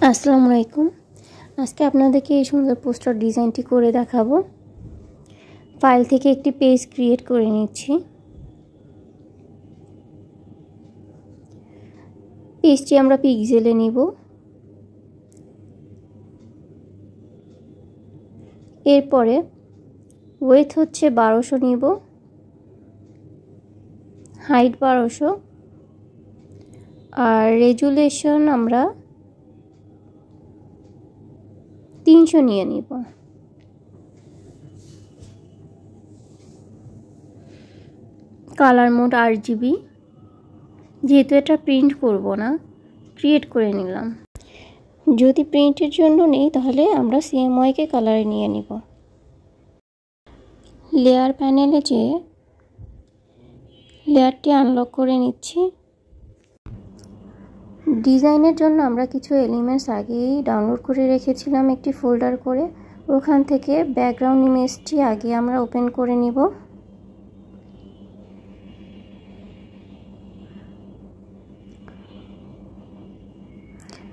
আসসালামু আলাইকুম। আজকে আপনাদেরকে এই সুন্দর পোস্টার ডিজাইনটি করে দেখাবো। ফাইল থেকে একটি পেজ ক্রিয়েট করে নিচ্ছি। পেজটি আমরা পিক্সেলে নিব। এরপরে ওয়েথ হচ্ছে 1200 নিব, হাইট 1200 আর রেজুলেশন আমরা 300 নিয়ে নিব। কালার মোড RGB, যেহেতু এটা প্রিন্ট করব না, ক্রিয়েট করে নিলাম। যদি প্রিন্টের জন্য নেই তাহলে আমরা CMYK কালারে নিয়ে নিব। লেয়ার প্যানেলে যেয়ে লেয়ারটি আনলক করে নিচ্ছি। ডিজাইনের জন্য আমরা কিছু এলিমেন্টস আগেই ডাউনলোড করে রেখেছিলাম একটি ফোল্ডার করে। ওখান থেকে ব্যাকগ্রাউন্ড ইমেজটি আগে আমরা ওপেন করে নিব।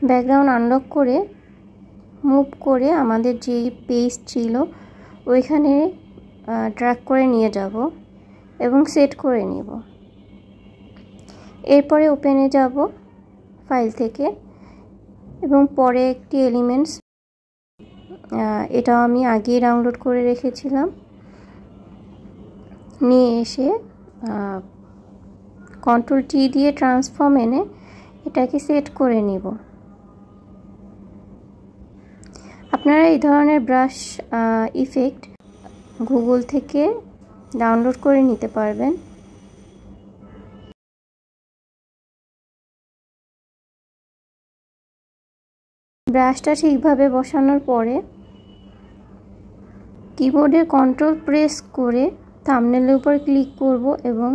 ব্যাকগ্রাউন্ড আনলক করে মুভ করে আমাদের যে পেজ ছিল ওইখানে ড্র্যাগ করে নিয়ে যাব এবং সেট করে নিব। এরপরে ওপেনে যাব ফাইল থেকে এবং পরে একটি এলিমেন্টস, এটা আমি আগেই ডাউনলোড করে রেখেছিলাম, নিয়ে এসে Ctrl+T দিয়ে ট্রান্সফর্ম এনে এটাকে সেট করে নিব। আপনারা এই ধরনের ব্রাশ ইফেক্ট গুগল থেকে ডাউনলোড করে নিতে পারবেন। ব্রাশটা ঠিকভাবে বসানোর পরে কিবোর্ডের কন্ট্রোল প্রেস করে থাম্বনেলের উপর ক্লিক করব এবং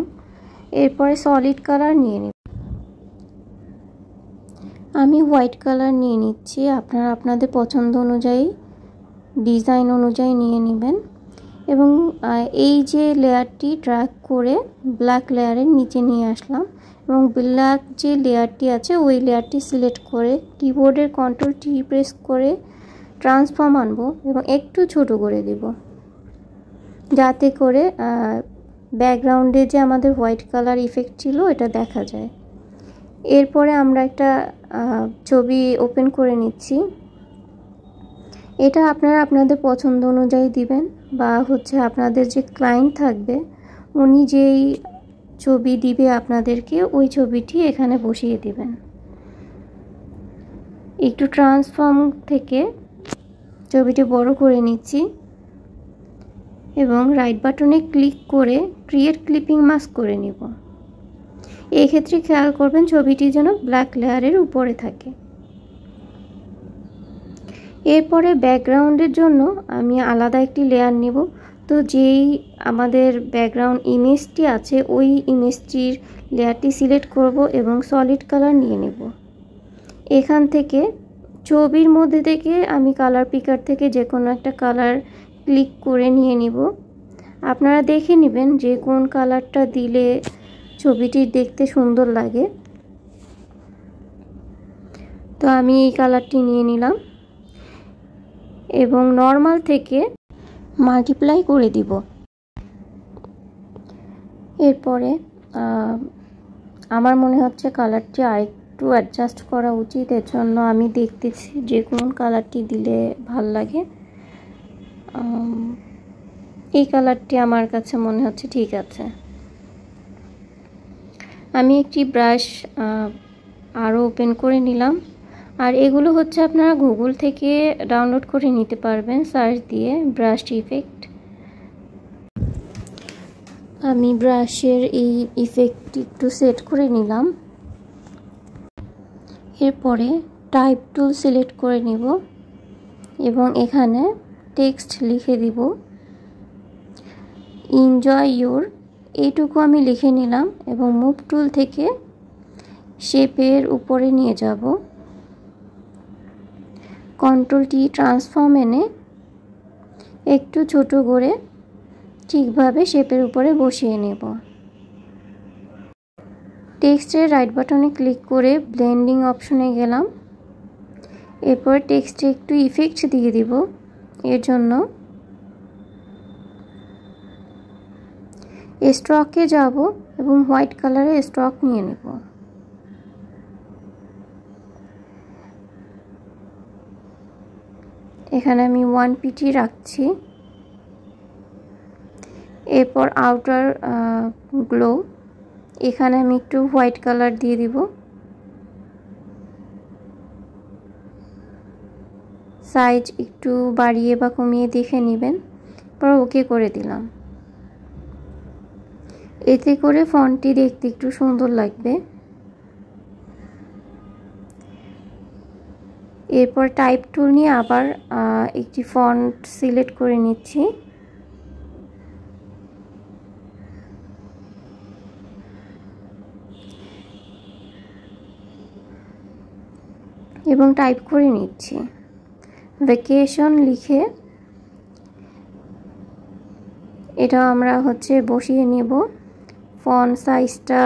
এরপরে সলিড কালার নিয়ে নিব। আমি হোয়াইট কালার নিয়ে নিচ্ছি। আপনারা আপনাদের পছন্দ অনুযায়ী ডিজাইন অনুযায়ী নিয়ে নেবেন এবং এই যে লেয়ারটি ড্র্যাগ করে ব্ল্যাক লেয়ারের নিচে নিয়ে আসলাম এবং ব্ল্যাক যে লেয়ারটি আছে ওই লেয়ারটি সিলেক্ট করে কিবোর্ডের Ctrl+T প্রেস করে ট্রান্সফর্ম আনবো এবং একটু ছোট করে দিব, যাতে করে ব্যাকগ্রাউন্ডে যে আমাদের হোয়াইট কালার ইফেক্ট ছিল এটা দেখা যায়। এরপরে আমরা একটা ছবি ওপেন করে নিচ্ছি। এটা আপনারা আপনাদের পছন্দ অনুযায়ী দিবেন বা আপনাদের যে ক্লায়েন্ট থাকবে উনি যেই ছবি দিবে আপনাদেরকে ওই ছবিটি এখানে বসিয়ে দিবেন। একটু ট্রান্সফর্ম থেকে ছবিটি বড় করে নিচ্ছি এবং রাইট বাটনে ক্লিক করে ক্রিয়েট ক্লিপিং মাস্ক করে নিব। এই ক্ষেত্রে খেয়াল করবেন ছবিটি যেন ব্ল্যাক লেয়ারের উপরে থাকে। এরপরে ব্যাকগ্রাউন্ডের জন্য আমি আলাদা একটি লেয়ার নেব। তো যেই আমাদের ব্যাকগ্রাউন্ড ইমেজটি আছে ওই ইমেজটির লেয়ারটি সিলেক্ট করব এবং সলিড কালার নিয়ে নেব। এখান থেকে ছবির মধ্যে থেকে আমি কালার পিকার থেকে যে কোনো একটা কালার ক্লিক করে নিয়ে নিব। আপনারা দেখে নেবেন যে কোন কালারটা দিলে ছবিটি দেখতে সুন্দর লাগে। তো আমি এই কালারটি নিয়ে নিলাম এবং নর্মাল থেকে মাল্টিপ্লাই করে দিব। এরপরে আমার মনে হচ্ছে কালারটি আরেকটু অ্যাডজাস্ট করা উচিত, এর জন্য আমি দেখতেছি যে কোন কালারটি দিলে ভাল লাগে। এই কালারটি আমার কাছে মনে হচ্ছে ঠিক আছে। আমি একটি ব্রাশ আরও ওপেন করে নিলাম। আর এগুলো আপনারা গুগল থেকে ডাউনলোড করে নিতে পারবেন সার্চ দিয়ে ব্রাশ ইফেক্ট। আমি ব্রাশের এই ইফেক্টটি একটু সেট করে নিলাম। এরপরে টাইপ টুল সিলেক্ট করে নিব এবং এখানে টেক্সট লিখে দিব এনজয় ইউর, এইটুকু আমি লিখে নিলাম এবং মুভ টুল থেকে শেপের উপরে নিয়ে যাব। Ctrl+T ট্রান্সফর্ম এনে একটু ছোট করে ঠিকভাবে শেপের উপরে বসিয়ে নেব। টেক্সটের রাইট বাটনে ক্লিক করে ব্লেন্ডিং অপশনে গেলাম এরপর টেক্সটে একটু ইফেক্ট দিয়ে দিব। এর জন্য স্ট্রোকে যাব এবং হোয়াইট কালারের স্ট্রোক নিয়ে নেব। এখানে আমি 1 পিটি রাখছি। এরপর আউটার গ্লো, এখানে আমি একটু হোয়াইট কালার দিয়ে দিব। সাইজ একটু বাড়িয়ে বা কমিয়ে দেখে নেবেন। পর ওকে করে দিলাম। এতে করে ফন্টটি দেখতে একটু সুন্দর লাগবে। এরপর টাইপ টুল নিয়ে আবার একটি ফন্ট সিলেক্ট করে নিচ্ছি। এবং টাইপ করে নিচ্ছি ভ্যাকেশন লিখে। এটা আমরা বসিয়ে নেব। ফন্ট সাইজটা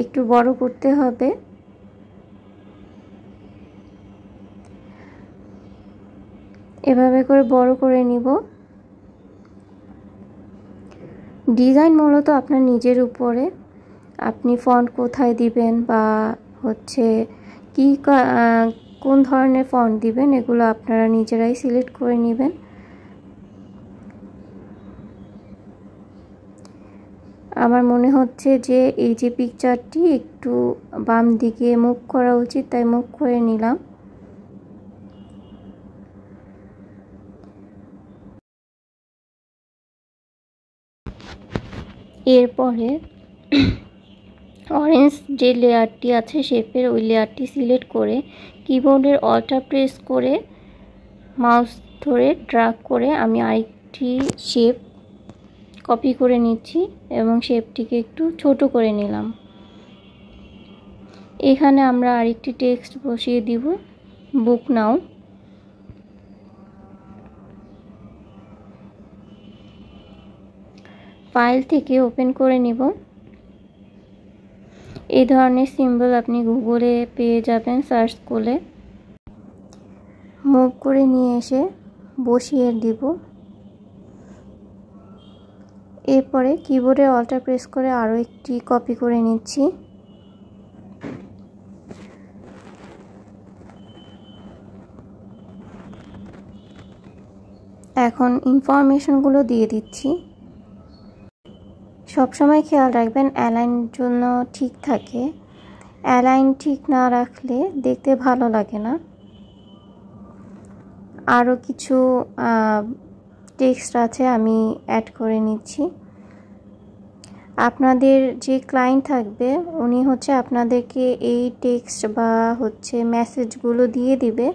একটু বড় করতে হবে। এভাবে করে বড় করে নিব। ডিজাইন মূলত আপনার নিজের উপরে, আপনি ফন্ট কোথায় দিবেন বা কি কোন ধরনের ফন্ট দিবেন এগুলো আপনারা নিজেরাই সিলেক্ট করে নেবেন। আমার মনে হচ্ছে যে এই যে পিকচারটি একটু বাম দিকে মুভ করা উচিত, তাই মুভ করে নিলাম। এরপরে অরেঞ্জ যে লেয়ারটি আছে শেপের, ওই লেয়ারটি সিলেক্ট করে কিবোর্ডের অল্টার প্রেস করে মাউস ধরে ড্র্যাগ করে আমি আরেকটি শেপ কপি করে নিচ্ছি এবং শেপটিকে একটু ছোট করে নিলাম। এখানে আমরা আরেকটি টেক্সট বসিয়ে দিব, বুক নাও। ফাইল থেকে ওপেন করে নিব। এই ধরনের সিম্বল আপনি গুগলে পেয়ে যাবেন সার্চ করলে। মুভ করে নিয়ে এসে বসিয়ে দিব। এরপরে কিবোর্ডে অল্টার প্রেস করে আরও একটি কপি করে নিচ্ছি। এখন ইনফরমেশনগুলো দিয়ে দিচ্ছি। সবসময় খেয়াল রাখবেন অ্যালাইন জন্য ঠিক থাকে। অ্যালাইন ঠিক না রাখলে দেখতে ভালো লাগে না। আরও কিছু টেক্সট আছে, আমি অ্যাড করে নিচ্ছি। আপনাদের যে ক্লায়েন্ট থাকবে উনি আপনাদেরকে এই টেক্সট বা মেসেজগুলো দিয়ে দিবে,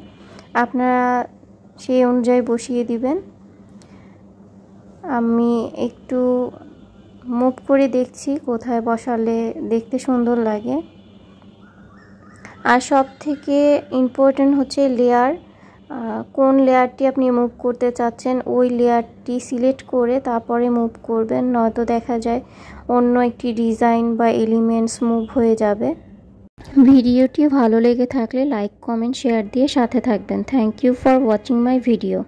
আপনারা সেই অনুযায়ী বসিয়ে দিবেন। আমি একটু মুভ করে দেখছি কোথায় বসালে দেখতে সুন্দর লাগে। আর সব থেকে ইম্পর্টেন্ট লেয়ার, কোন লেয়ারটি আপনি মুভ করতে চাচ্ছেন ওই লেয়ারটি সিলেক্ট করে তারপরে মুভ করবেন, নয়তো দেখা যায় অন্য একটি ডিজাইন বা এলিমেন্টস মুভ হয়ে যাবে। ভিডিওটি ভালো লেগে থাকলে লাইক, কমেন্ট, শেয়ার দিয়ে সাথে থাকবেন। Thank you for watching my video.